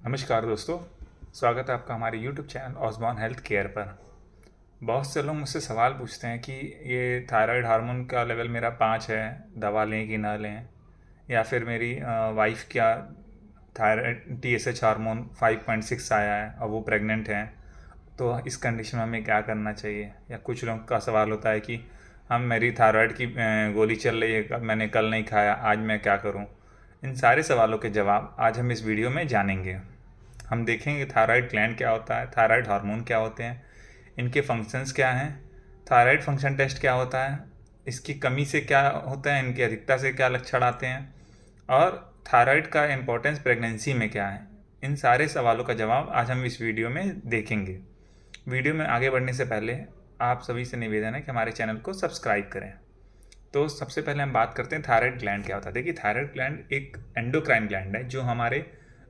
नमस्कार दोस्तों, स्वागत है आपका हमारे YouTube channel Osborne health care पर। बहुत से लोग मुझसे सवाल पूछते हैं कि ये थायराइड हार्मोन का लेवल मेरा 5 है, दवा लें कि ना लें, या फिर मेरी वाइफ क्या थायराइड TSH हार्मोन 5.6 आया है और वो प्रेग्नेंट हैं, तो इस कंडीशन में हमें क्या करना चाहिए। या कुछ लोगों का सवाल होता है कि हम मेरी थायराइड की गोली चल रही है, मैंने कल नहीं खाया, आज मैं क्या करूं। इन सारे सवालों के जवाब आज हम इस वीडियो में जानेंगे। हम देखेंगे थायराइड ग्लैंड क्या होता है, थायराइड हार्मोन क्या होते हैं, इनके फंक्शंस क्या हैं, थायराइड फंक्शन टेस्ट क्या होता है, इसकी कमी से क्या होता है, इनकी अधिकता से क्या लक्षण आते हैं, और थायराइड का इम्पोर्टेंस प्रेगनेंसी में क्या है। इन सारे सवालों का जवाब आज हम इस वीडियो में देखेंगे। वीडियो में आगे बढ़ने से पहले आप सभी से निवेदन है कि हमारे चैनल को सब्सक्राइब करें। तो सबसे पहले हम बात करते हैं थायराइड ग्लैंड क्या होता है। देखिए, थायराइड ग्लैंड एक एंडोक्राइन ग्लैंड है जो हमारे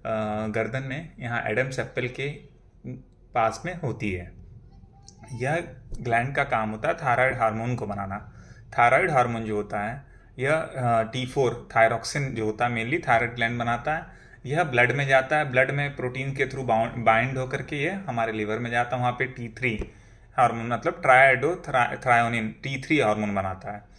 गर्दन में यहाँ एडम्स एप्पल के पास में होती है। यह ग्लैंड का काम होता है थायराइड हार्मोन को बनाना। थायराइड हार्मोन जो होता है यह T4 थायरोक्सिन जो होता है मेनली थायराइड ग्लैंड बनाता है। यह ब्लड में जाता है, ब्लड में प्रोटीन के थ्रू बाइंड होकर के ये हमारे लीवर में जाता है। वहाँ पे T3 हार्मोन मतलब ट्राइडो थ्रायोनिन T3 हार्मोन बनाता है।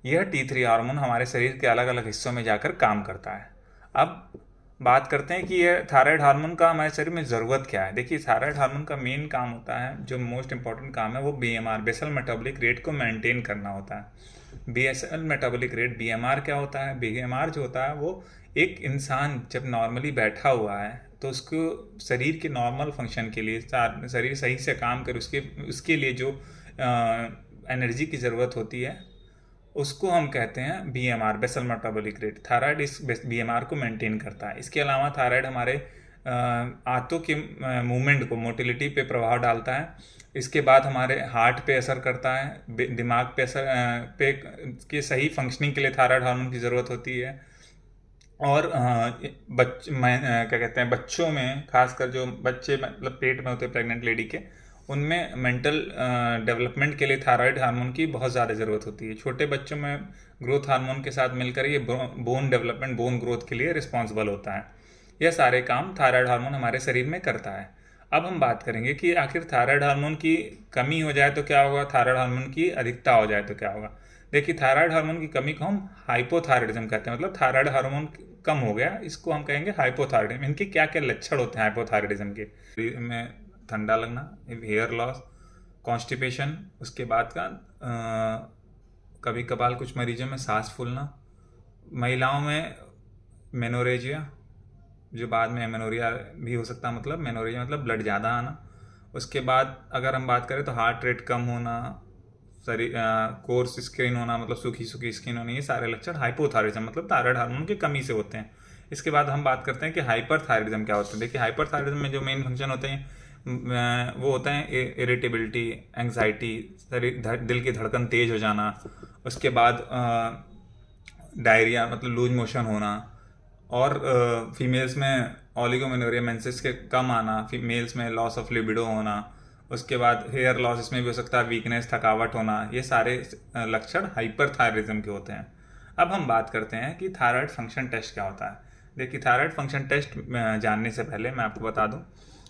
यह T3 हार्मोन हमारे शरीर के अलग अलग हिस्सों में जाकर काम करता है। अब बात करते हैं कि यह थायराइड हार्मोन का हमारे शरीर में ज़रूरत क्या है। देखिए, थायराइड हार्मोन का मेन काम होता है, जो मोस्ट इंपॉर्टेंट काम है, वो BMR बेसल मेटाबॉलिक रेट को मेंटेन करना होता है। बेसल मेटाबॉलिक रेट BMR क्या होता है? BMR जो होता है वो एक इंसान जब नॉर्मली बैठा हुआ है तो उसको शरीर के नॉर्मल फंक्शन के लिए, शरीर सही से काम करे, उसके लिए जो एनर्जी की ज़रूरत होती है उसको हम कहते हैं BMR basal metabolic rate. Thyroid इस BMR को मेंटेन करता है। इसके अलावा थायराइड हमारे आंतों के मूवमेंट को, मोटिलिटी पे प्रभाव डालता है। इसके बाद हमारे हार्ट पे असर करता है, दिमाग पे असर पे के सही फंक्शनिंग के लिए थायराइड हार्मोन की ज़रूरत होती है। और क्या कहते हैं, बच्चों में, खासकर जो बच्चे मतलब पेट में होते हैं प्रेग्नेंट लेडी के, उनमें मेंटल डेवलपमेंट के लिए थायराइड हार्मोन की बहुत ज़्यादा ज़रूरत होती है। छोटे बच्चों में ग्रोथ हार्मोन के साथ मिलकर ये बोन डेवलपमेंट, बोन ग्रोथ के लिए रिस्पॉन्सिबल होता है। यह सारे काम थायराइड हार्मोन हमारे शरीर में करता है। अब हम बात करेंगे कि आखिर थायराइड हार्मोन की कमी हो जाए तो क्या होगा, थायराइड हार्मोन की अधिकता हो जाए तो क्या होगा। देखिए, थायराइड हार्मोन की कमी को हम हाइपोथायराइडिज्म कहते हैं, मतलब थायराइड हार्मोन कम हो गया, इसको हम कहेंगे हाइपोथायराइडिज्म। इनके क्या क्या लक्षण होते हैं हाइपोथायराइडिज्म के? शरीर में ठंडा लगना, हेयर लॉस, कॉन्स्टिपेशन, उसके बाद का कभी कभार कुछ मरीजों में सांस फूलना, महिलाओं में मेनोरेजिया, जो बाद में एमेनोरिया भी हो सकता है, मतलब मेनोरेजिया मतलब ब्लड ज़्यादा आना। उसके बाद अगर हम बात करें तो हार्ट रेट कम होना, शरीर कोर्स स्किन होना, मतलब सूखी सूखी स्किन होनी, ये सारे लक्षण हाइपोथायराइडिज्म मतलब थायराइड हार्मोन की कमी से होते हैं। इसके बाद हम बात करते हैं कि हाइपरथायराइडिज्म क्या होता है। देखिए, हाइपरथायराइडिज्म में जो मेन फंक्शन होते हैं वो होता है इरिटेबिलिटी, एंग्जाइटी, दिल की धड़कन तेज हो जाना, उसके बाद डायरिया मतलब लूज मोशन होना, और फीमेल्स में ओलिगोमेनोरिया मेंसेस के कम आना, फीमेल्स में लॉस ऑफ लिबिडो होना, उसके बाद हेयर लॉस, इसमें भी हो सकता है वीकनेस, थकावट होना। ये सारे लक्षण हाइपरथायराइडिज्म के होते हैं। अब हम बात करते हैं कि थायराइड फंक्शन टेस्ट क्या होता है। देखिए, थायराइड फंक्शन टेस्ट जानने से पहले मैं आपको बता दूं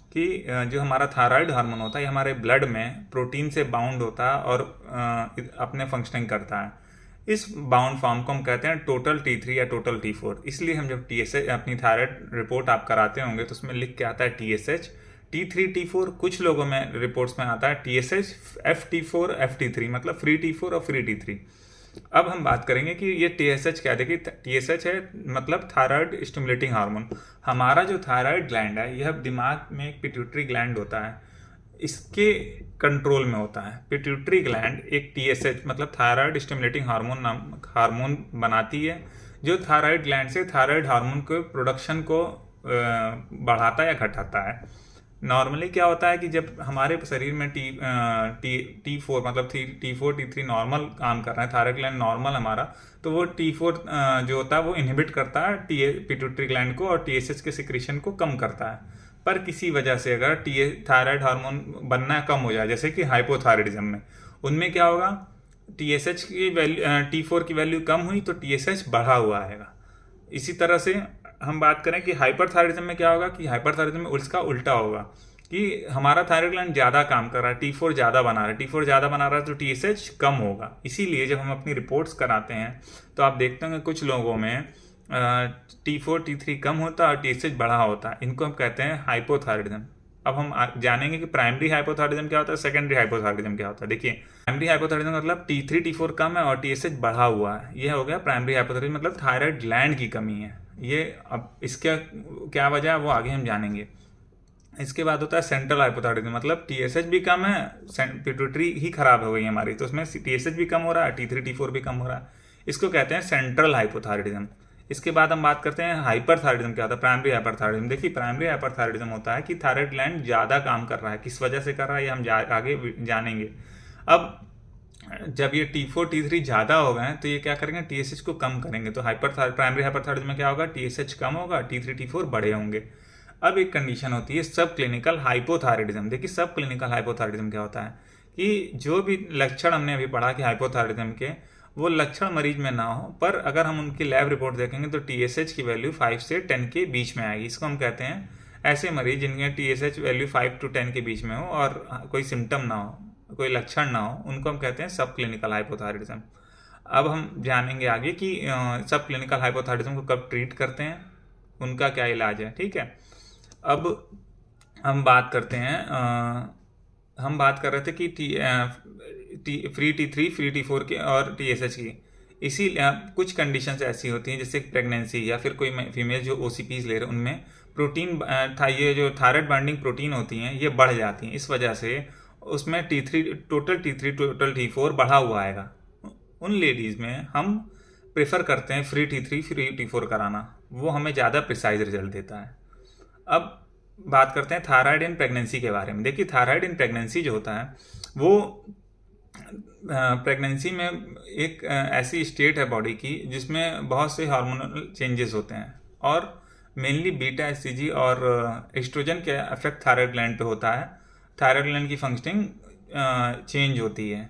कि जो हमारा थायराइड हार्मोन होता है ये हमारे ब्लड में प्रोटीन से बाउंड होता है और अपने फंक्शनिंग करता है। इस बाउंड फॉर्म को हम कहते हैं टोटल T3 या टोटल T4। इसलिए हम जब TSH अपनी थायराइड रिपोर्ट आप कराते होंगे तो उसमें लिख के आता है TSH T3 T4। कुछ लोगों में रिपोर्ट्स में आता है TSH FT4 FT3 मतलब फ्री T4 और फ्री T3। अब हम बात करेंगे कि ये TSH क्या है। देखिए, TSH है मतलब थायराइड स्टिमुलेटिंग हार्मोन। हमारा जो थायराइड ग्लैंड है यह दिमाग में एक पिट्यूटरी ग्लैंड होता है, इसके कंट्रोल में होता है। पिट्यूटरी ग्लैंड एक TSH मतलब थायराइड स्टिमुलेटिंग हार्मोन बनाती है, जो थायराइड ग्लैंड से थायराइड हार्मोन के प्रोडक्शन को बढ़ाता या घटाता है। नॉर्मली क्या होता है कि जब हमारे शरीर में T4 मतलब T4 T3 नॉर्मल काम कर रहा है, थायराइड ग्लैंड नॉर्मल हमारा, तो वो T4 जो होता है वो इनहिबिट करता है पिट्यूटरी ग्लैंड को और TSH के सिक्रीशन को कम करता है। पर किसी वजह से अगर थायराइड हार्मोन बनना कम हो जाए, जैसे कि हाइपोथायराइडिज्म में, उनमें क्या होगा, T4 की वैल्यू कम हुई तो TSH बढ़ा हुआ आएगा। इसी तरह से हम बात करें कि हाइपरथायरॉयडिज्म में क्या होगा, कि हाइपरथायरॉयडिज्म में उसका उल्टा होगा कि हमारा थायराइड ग्लैंड ज़्यादा काम कर रहा है, T4 ज़्यादा बना रहा है, T4 ज़्यादा बना रहा है तो TSH कम होगा। इसीलिए जब हम अपनी रिपोर्ट्स कराते हैं तो आप देखते होंगे कुछ लोगों में T4 T3 कम होता है और TSH बढ़ा होता है। इनको हम कहते हैं हाइपोथायरॉयडिज्म। अब हम जानेंगे कि प्राइमरी हाइपोथायरॉयडिज्म क्या होता है, सेकेंडरी हाइपोथायरॉयडिज्म क्या होता है। देखिए, प्राइमरी हाइपोथायरॉयडिज्म मतलब T3 T4 कम है और TSH बढ़ा हुआ है, यह हो गया प्राइमरी हाइपोथायरॉयडिज्म, मतलब थायराइड ग्लैंड की कमी है ये। अब इसका क्या वजह है वो आगे हम जानेंगे। इसके बाद होता है सेंट्रल हाइपोथायरॉयडिज्म, मतलब TSH भी कम है, पिट्यूटरी ही खराब हो गई है हमारी, तो उसमें TSH भी कम हो रहा है, T3 T4 भी कम हो रहा है। इसको कहते हैं सेंट्रल हाइपोथायरॉयडिज्म। इसके बाद हम बात करते हैं हाइपरथायरॉयडिज्म क्या होता है, प्राइमरी हाइपरथायरॉयडिज्म। देखिए, प्राइमरी हाइपरथायरॉयडिज्म होता है कि थायराइड ग्लैंड ज़्यादा काम कर रहा है। किस वजह से कर रहा है ये हम आगे जानेंगे। अब जब ये T4 T3 ज़्यादा हो गए तो ये क्या करेंगे, TSH को कम करेंगे। तो प्राइमरी हाइपरथायरॉयडिज्म में क्या होगा, TSH कम होगा, T3 T4 बड़े होंगे। अब एक कंडीशन होती है सब क्लिनिकल हाइपोथायरॉयडिज्म। देखिए, सब क्लिनिकल हाइपोथायरॉयडिज्म क्या होता है कि जो भी लक्षण हमने अभी पढ़ा कि हाइपोथायरॉयडिज्म के, वो लक्षण मरीज में ना हो, पर अगर हम उनकी लैब रिपोर्ट देखेंगे तो TSH की वैल्यू 5 से 10 के बीच में आएगी। इसको हम कहते हैं ऐसे मरीज जिनके TSH वैल्यू 5 to 10 के बीच में हो और कोई सिम्टम ना हो, कोई लक्षण ना हो, उनको हम कहते हैं सब क्लिनिकल हाइपोथायरॉयडिज्म। अब हम जानेंगे आगे कि सब क्लिनिकल हाइपोथायरॉयडिज्म को कब ट्रीट करते हैं, उनका क्या इलाज है। ठीक है, अब हम बात करते हैं, हम बात कर रहे थे कि फ्री T3 फ्री T4 के और TSH की। इसी कुछ कंडीशंस ऐसी होती हैं जैसे प्रेगनेंसी या फिर कोई फीमेल जो OCPs ले रहे हैं उनमें प्रोटीन ये जो थायराइड बाइंडिंग प्रोटीन होती हैं ये बढ़ जाती हैं। इस वजह से उसमें T3 टोटल T4 बढ़ा हुआ आएगा। उन लेडीज़ में हम प्रेफर करते हैं फ्री T3 फ्री T4 कराना, वो हमें ज़्यादा प्रिसाइज रिजल्ट देता है। अब बात करते हैं थायराइड इन प्रेगनेंसी के बारे में। देखिए, थायराइड इन प्रेगनेंसी जो होता है वो प्रेगनेंसी में एक ऐसी स्टेट है बॉडी की जिसमें बहुत से हार्मोनल चेंजेस होते हैं और मेनली बीटा HCG और एस्ट्रोजन के इफेक्ट थायराइड ग्लैंड पे होता है। थायराइड ग्लैंड की फंक्शनिंग चेंज होती है।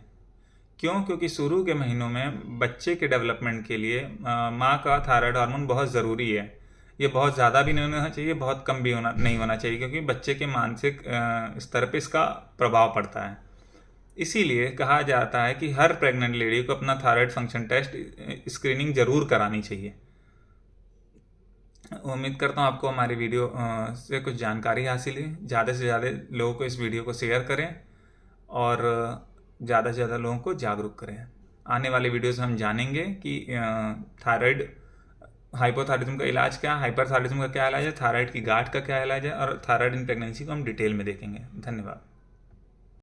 क्यों? क्योंकि शुरू के महीनों में बच्चे के डेवलपमेंट के लिए माँ का थायराइड हार्मोन बहुत ज़रूरी है। ये बहुत ज़्यादा भी नहीं होना चाहिए, बहुत कम भी नहीं होना चाहिए, क्योंकि बच्चे के मानसिक स्तर पे इसका प्रभाव पड़ता है। इसीलिए कहा जाता है कि हर प्रेग्नेंट लेडी को अपना थायराइड फंक्शन टेस्ट स्क्रीनिंग ज़रूर करानी चाहिए। उम्मीद करता हूँ आपको हमारी वीडियो से कुछ जानकारी हासिल हुई। ज़्यादा से ज़्यादा लोगों को इस वीडियो को शेयर करें और ज़्यादा से ज़्यादा लोगों को जागरूक करें। आने वाले वीडियोस में हम जानेंगे कि थायराइड हाइपोथायरॉयडिज्म का इलाज क्या, हाइपरथायरॉयडिज्म का क्या इलाज है, थायराइड की गांठ का क्या इलाज है और थायराइड इन प्रेगनेंसी को हम डिटेल में देखेंगे। धन्यवाद।